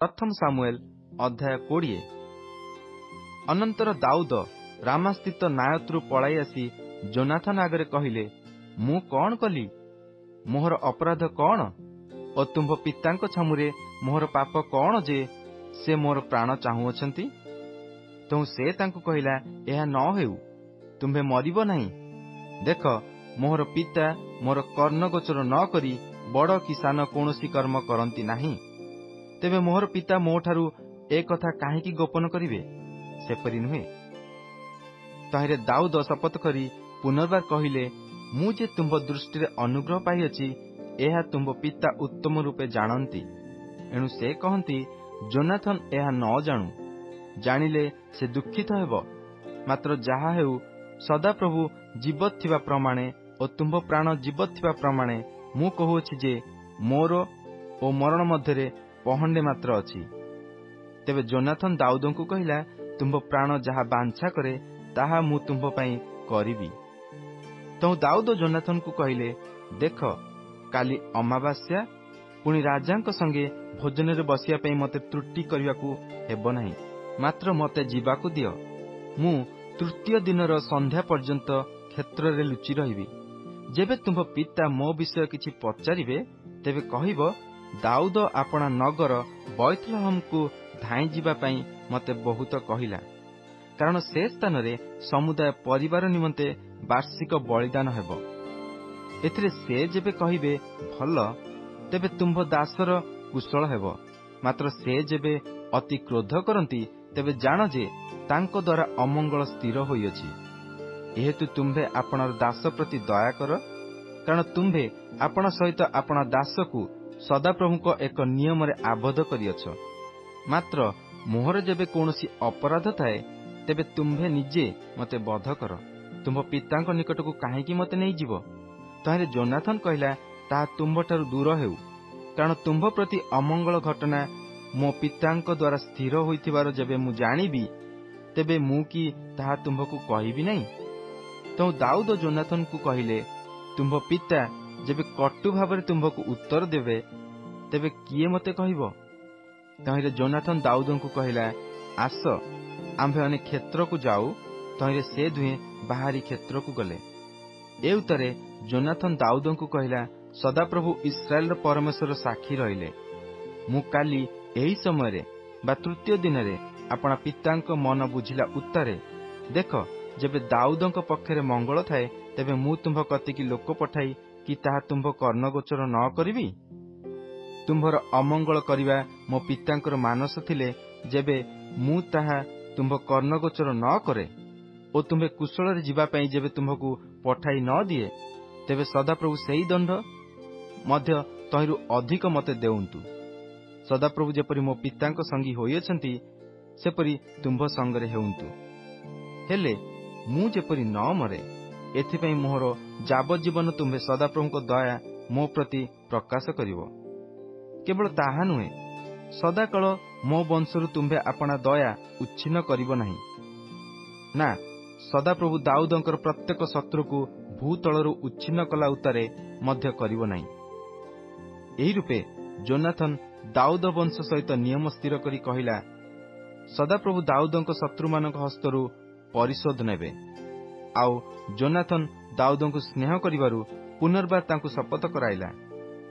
प्रथम सामुएल अध्याय 20। अनंतर दाऊद रामास्थित नायतरू पलाई आसी जोनाथन आगरे कहिले, मु कौन कली? मोहर अपराध कौन? और तुम्भ पितांक छमुरे मोहर पाप कौन जे से मोर प्राण चाहुअछंती? तो से तांकु कहिला, एहा न हेउ, तुम्भे मरिब नाही। देख, मोहर पिता मोर कर्ण गोचर न करी बड़ कि सान कौनसी कर्म करंती नाही। तेबे मोहर पिता मोठारू ए कथा काहेकि गोपन करिवे? सेपरि नुहे। तहिरे दाऊद शपथ करी पुनर्बार कहिले, मु जे तुम्भ दृष्टि अनुग्रह पाइअछि एहा तुम्भ पिता उत्तम रूपे जानती। एणु से कहती, जोनाथन एहा न जाणु, जानिले से दुखित हेब। मात्र जाहा हेउ, सदाप्रभु जीवत थिबा प्रमाणे और तुम्भ प्राण जीवत थिबा प्रमाणे मु कहुछि जे मोर ओ मरण मध्यरे पहंडे मात्र अछि। तेबे जोनाथन दाऊदंकु कहिला, तुम्भ प्राण जहा बांछा करे ताहा मु तुम्भ पई करिबी। तो दाऊद जोनाथन को कहिले, देख, काली अमावास्या, पुणी राजांक संगे भोजन रे बसिया पई मते त्रुटि करियाकू हेब नाही। मात्र मते जीवाकू दियो। मु तृतीय दिनर संध्या पर्यंत क्षेत्र रे लुचि रहिबी। जेबे तुम्भ पिता मो विषय किछि पचारिबे, तेबे कहिबो, दाऊद आपणा नगर बैथलहम को धाई जीवा पई मते बहुत कहिला, कारण से स्थान रे समुदाय परिवार निमंते वार्षिक बलिदान हेबो। एथिरे से जेबे कहिबे भल, तेबे तुम्भ दासर कुशल हेबो। मात्र से जेबे अति क्रोध करंती, तेबे जान जे तांको द्वारा अमंगल स्थिर होइअछि। एहेतु तुम्भे आपणर दास प्रति दया कर, कारण तुम्भे आपण सहित आपण दास को सदाप्रभुको एक नियम रे आबद्ध करिअछ। मात्र मोहर जेबे कौनसी अपराध थाए, तेबे तुम्भे निजे मते बध कर। तुम्भ पितांक निकटकू काहेकि मते नहीं जीव? ताहे जोनाथन कहिला, ता तुम्भठारु दूर हेउ, कारण तुम्भ प्रति अमंगल घटना मो पितांक द्वारा स्थिर होइथिबार जेबे मु जानिबी, तेबे मु कि ताहा तुम्भकू कहिबी नहीं। तो दाऊद जोनाथन को कहिले, तुम्भ पिता जेबे कटु भाव तुम्भकू उत्तर देवे, तेबे किए मते कहिबो? तहिरे जोनाथन दाऊद को कहिला, आस, आम्भे अने क्षेत्र को जाऊ। तहिरे से दुहे बाहरी क्षेत्र को गले। ए उत्तरे जोनाथन दाऊद को कहिला, सदाप्रभु इस्राएल परमेश्वर साक्षी रहिले, मु काली एही समय रे बा तृतीय दिन रे आपणा पितांक मन बुझिला उत्तरे, देख, जेबे दाऊदंक पक्षरे मंगल थाए, तेबे मु तुम्भ कतिकी लोक पठाई कि ताहा तुम्भ कर्णगोचर न करिबी? तुम्भर अमंगल करिबा मो पितांकर मानस थिले, जेबे मु ताहा तुम्भ कर्णगोचर न करे ओ तुम्भे कुशल रे जीवा पई जेबे तुम्भकू पठाई न दिए, तेबे सदाप्रभु सेही दंड मध्य तहिरु अधिक मते देउंतु। सदाप्रभु जेपरि मो पितांक संगी होइअछंती, सेपरि तुम्भ संगरे हेउंतु। हेले मु जेपरि न मरे, एथिपई मोहर जावजीवन तुम्भे सदाप्रभुको दया मो प्रति प्रकाश करिवो। केवल ताहा नुहे, सदाकाल मो वंशरु तुम्भे आपणा दया उच्छिन्न करिवो नाही ना। सदाप्रभु दाऊदंकर प्रत्येक शत्रु को भूतलरू उच्छिन्न कला उतारे मध्य करिवो नाही। एही रूपे जोनाथन दाऊद वंश सहित नियम स्थिर करी कहिला, सदाप्रभु दाऊदंक शत्रु मानक हस्तरू परिशोध नेबे। आउ जोनाथन दाऊदंकु स्नेह करिवारु पुनर्बार तांकु शपथ कराइला,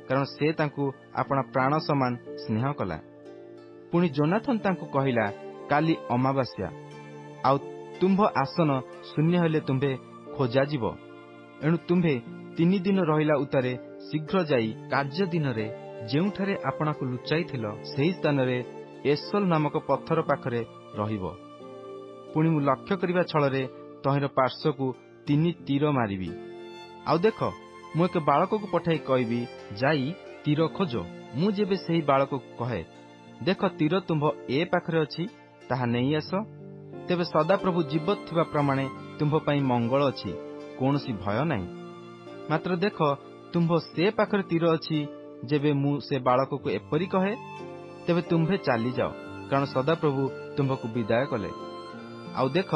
कारण से तांकु आपणा प्राण समान स्नेह कला। पुणी जोनाथन तांकु कहिला, काली अमावास्या, आउ तुम्भ आसन शून्य हेले तुम्भे खोजा जीव। एणु तुम्भे 3 दिन रहिला उतारे शीघ्र जाई कार्य दिन रे जेउठारे आपणाकु लुचाई थिलो, सेही स्थान रे एसल नामक पत्थर पाखरे रहिबो। पुणी मु लक्ष्य करिबा छଳରେ तहिर पार्श्वकू 3 तीर मारिबी। आउ देख, मु एक बालक को पठाई कहबी, जाई तीर खोजो। मु जेबे सेही बालक को कहे, देख, तीर तुम्भ ए पाखरे अछि, ताहा नेई आस, तेबे सदाप्रभु जीवत थिबा प्रमाणे तुम्भ पई मंगल अछि, कोनसी भय नाही। मात्र देख, तुम्भ से पाखरे तीर अछि। जेबे मु से बालक को एपरि कहे, तेबे तुम्भे चाली जाओ, कारण सदाप्रभु तुम्भकू विदाय कले। आउ देख,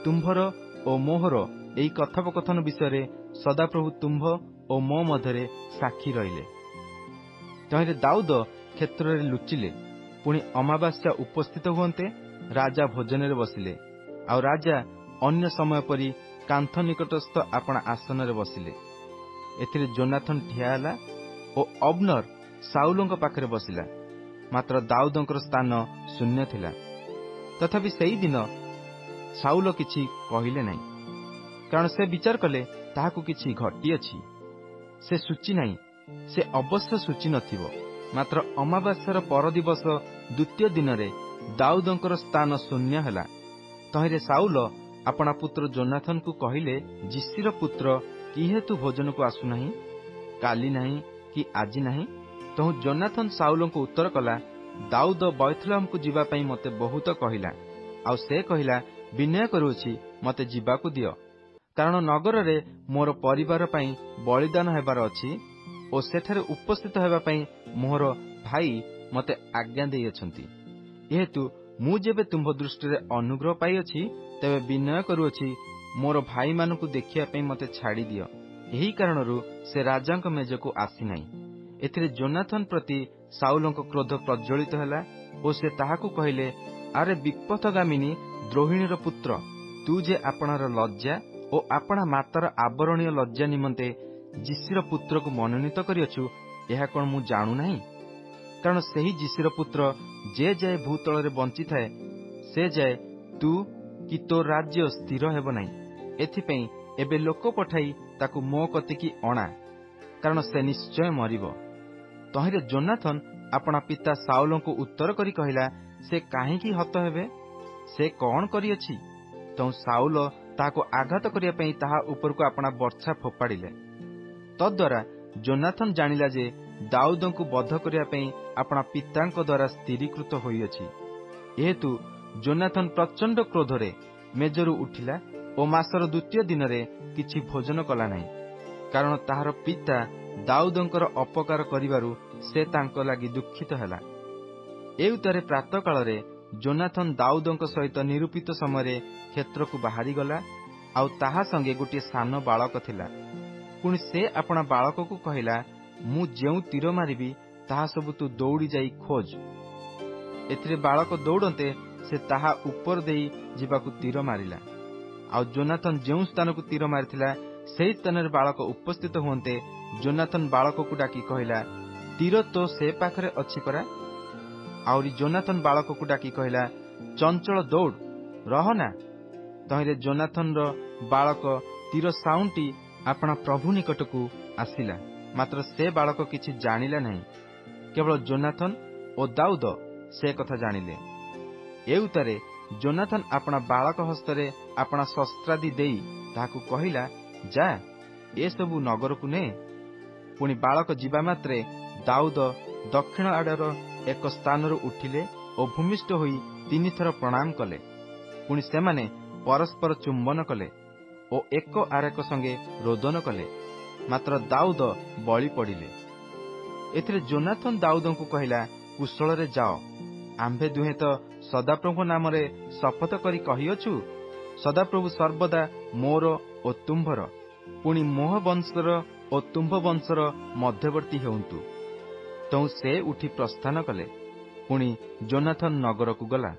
तुम्भर ओ मोहर एई कथोपकथन विषय सदाप्रभु तुम्भ ओ मो मध्यरे साक्षी रहिले। तहिरे दाऊद क्षेत्र रे लुचिले। ପୁଣି ଅମାବାସ୍ୟା ଉପସ୍ଥିତ ହୁଅନ୍ତେ ରାଜା ଭୋଜନରେ ବସିଲେ, ଆଉ ରାଜା ଅନ୍ୟ ସମୟ ପରି କାନ୍ଥ ନିକଟସ୍ଥ ଆପଣା ଆସନରେ ବସିଲେ। ଏଥିରେ ଯୋନାଥନ ଠିଆ ହେଲା ଓ ଅବନର ସାଉଲଙ୍କ ପାଖରେ ବସିଲା। ମାତ୍ର ଦାଉଦଙ୍କର ସ୍ଥାନ ଶୂନ୍ୟ ଥିଲା। ତଥାପି ସେଇଦିନ ସାଉଲ କିଛି କହିଲେ ନାହିଁ, କାରଣ ସେ ବିଚାର କଲେ ତାହାକୁ କିଛି ଘଟିଅଛି। ସେ ସୂଚି ନାହିଁ, ସେ ଅବଶ୍ୟ ସୂଚି ନଥିବ। ମାତ୍ର ଅମାବାସ୍ୟାର ପରଦିବସ ଦ୍ୱିତୀୟ ଦିନରେ ଦାଉଦଙ୍କର ସ୍ଥାନ ଶୂନ୍ୟ ହେଲା। ତହିଁରେ ସାଉଲ ଆପଣା ପୁତ୍ର ଯୋନାଥନକୁ କହିଲେ, ଯିସିର ପୁତ୍ର କିହେତୁ ଭୋଜନକୁ ଆସୁନାହିଁ? କାଲି ନାହିଁ କି ଆଜି ନାହିଁ? ତହୁଁ ଯୋନାଥନ ସାଉଲଙ୍କୁ ଉତ୍ତର କଲା, ଦାଉଦ ବୈଥଲହମକୁ ଯିବା ପାଇଁ ମୋତେ ବହୁତ କହିଲା। ଆଉ ସେ କହିଲା, ବିନୟ କରୁଅଛି, ମୋତେ ଯିବାକୁ ଦିଅ, କାରଣ ନଗରରେ ମୋର ପରିବାର ପାଇଁ ବଳିଦାନ ହେବାର ଅଛି ଓ ସେଠାରେ ଉପସ୍ଥିତ ହେବା ପାଇଁ ମୋର ଭାଇ ମୋତେ ଆଜ୍ଞା ଦେଇଅଛନ୍ତି। ଯେହେତୁ ମୁଁ ଯେବେ ତୁମ୍ଭ ଦୃଷ୍ଟିରେ ଅନୁଗ୍ରହ ପାଇଅଛି, ତେବେ ବିନୟ କରୁଅଛି, ମୋର ଭାଇମାନଙ୍କୁ ଦେଖିବା ପାଇଁ ମୋତେ ଛାଡ଼ିଦିଅ। ଏହି କାରଣରୁ ସେ ରାଜାଙ୍କ ମେଜକୁ ଆସିନାହିଁ। ଏଥିରେ ଯୋନାଥନ ପ୍ରତି ସାଉଲଙ୍କ କ୍ରୋଧ ପ୍ରଜ୍ୱଳିତ ହେଲା ଓ ସେ ତାହାକୁ କହିଲେ, ଆରେ ବିପଥଗାମିନୀ ଦ୍ରୋହିଣୀର ପୁତ୍ର, ତୁ ଯେ ଆପଣାର ଲଜ୍ଜା ଓ ଆପଣା ମାତାର ଆବରଣୀୟ ଲଜ୍ଜା ନିମନ୍ତେ ଯିସିର ପୁତ୍ରକୁ ମନୋନୀତ କରିଅଛୁ, ଏହା କ'ଣ ମୁଁ ଜାଣୁନାହିଁ? କାରଣ ସେହି ଯିସିର ପୁତ୍ର ଯେ ଯାଏ ଭୂତଳରେ ବଞ୍ଚିଥାଏ, ସେ ଯାଏ ତୁ କି ତୋ ରାଜ୍ୟ ସ୍ଥିର ହେବ ନାହିଁ। ଏଥିପାଇଁ ଏବେ ଲୋକ ପଠାଇ ତାକୁ ମୋ କତିକି ଅଣା, କାରଣ ସେ ନିଶ୍ଚୟ ମରିବ। ତହିଁରେ ଯୋନାଥନ ଆପଣା ପିତା ସାଉଲଙ୍କୁ ଉତ୍ତର କରି କହିଲା, ସେ କାହିଁକି ହତ ହେବେ? ସେ କ'ଣ କରିଅଛି? ତେଣୁ ସାଉଲ ତାହାକୁ ଆଘାତ କରିବା ପାଇଁ ତାହା ଉପରକୁ ଆପଣା ବର୍ଚ୍ଛା ଫୋପାଡ଼ିଲେ। ତଦ୍ୱାରା ଯୋନାଥନ ଜାଣିଲା ଯେ ଦାଉଦଙ୍କୁ ବଧ କରିବା ପାଇଁ ଆପଣା ପିତାଙ୍କ ଦ୍ୱାରା ସ୍ଥିରୀକୃତ ହୋଇଅଛି। ଯେହେତୁ ଯୋନାଥନ ପ୍ରଚଣ୍ଡ କ୍ରୋଧରେ ମେଜରୁ ଉଠିଲା ଓ ମାସର ଦ୍ୱିତୀୟ ଦିନରେ କିଛି ଭୋଜନ କଲା ନାହିଁ, କାରଣ ତାହାର ପିତା ଦାଉଦଙ୍କର ଅପକାର କରିବାରୁ ସେ ତାଙ୍କ ଲାଗି ଦୁଃଖିତ ହେଲା। ଏଉତରେ ପ୍ରାତଃକାଳରେ ଯୋନାଥନ ଦାଉଦଙ୍କ ସହିତ ନିରୂପିତ ସମୟରେ କ୍ଷେତ୍ରକୁ ବାହାରିଗଲା, ଆଉ ତାହା ସଙ୍ଗେ ଗୋଟିଏ ସାନ ବାଳକ ଥିଲା। ପୁଣି ସେ ଆପଣା ବାଳକକୁ କହିଲା, ମୁଁ ଯେଉଁ ତୀର ମାରିବି ତାହା ସବୁ ତୁ ଦୌଡ଼ି ଯାଇ ଖୋଜ। ଏଥିରେ ବାଳକ ଦୌଡ଼ନ୍ତେ ସେ ତାହା ଉପର ଦେଇ ଯିବାକୁ ତୀର ମାରିଲା। ଆଉ ଯୋନାଥନ ଯେଉଁ ସ୍ଥାନକୁ ତୀର ମାରିଥିଲା, ସେହି ସ୍ଥାନରେ ବାଳକ ଉପସ୍ଥିତ ହୁଅନ୍ତେ ଯୋନାଥନ ବାଳକକୁ ଡାକି କହିଲା, ତୀର ତ ସେ ପାଖରେ ଅଛି ପରା? ଆହୁରି ଯୋନାଥନ ବାଳକକୁ ଡାକି କହିଲା, ଚଞ୍ଚଳ ଦୌଡ଼, ରହନା। ତହିଁରେ ଯୋନାଥନର ବାଳକ ତୀର ସାଉଁଟି ଆପଣା ପ୍ରଭୁ ନିକଟକୁ ଆସିଲା। ମାତ୍ର ସେ ବାଳକ କିଛି ଜାଣିଲା ନାହିଁ, କେବଳ ଯୋନାଥନ ଓ ଦାଉଦ ସେ କଥା ଜାଣିଲେ। ଏଉତରେ ଯୋନାଥନ ଆପଣା ବାଳକ ହସ୍ତରେ ଆପଣା ଶସ୍ତ୍ରାଦି ଦେଇ ତାହାକୁ କହିଲା, ଯା, ଏସବୁ ନଗରକୁ ନେ। ପୁଣି ବାଳକ ଯିବା ମାତ୍ରେ ଦାଉଦ ଦକ୍ଷିଣ ଆଡ଼ର ଏକ ସ୍ଥାନରୁ ଉଠିଲେ ଓ ଭୂମିଷ୍ଠ ହୋଇ 3 ଥର ପ୍ରଣାମ କଲେ। ପୁଣି ସେମାନେ ପରସ୍ପର ଚୁମ୍ବନ କଲେ ଓ ଏକ ଆରେକ ସଙ୍ଗେ ରୋଦନ କଲେ। ମାତ୍ର ଦାଉଦ ବଳି ପଡ଼ିଲେ। ଏଥିରେ ଯୋନାଥନ ଦାଉଦଙ୍କୁ କହିଲା, କୁଶଳରେ ଯାଅ। ଆମ୍ଭେ ଦୁହେଁ ତ ସଦାପ୍ରଭୁ ନାମରେ ଶପଥ କରି କହିଅଛୁ, ସଦାପ୍ରଭୁ ସର୍ବଦା ମୋର ଓ ତୁମ୍ଭର, ପୁଣି ମୋହ ବଂଶର ଓ ତୁମ୍ଭ ବଂଶର ମଧ୍ୟବର୍ତ୍ତୀ ହେଉନ୍ତୁ। ତେଣୁ ସେ ଉଠି ପ୍ରସ୍ଥାନ କଲେ। ପୁଣି ଯୋନାଥନ ନଗରକୁ ଗଲା।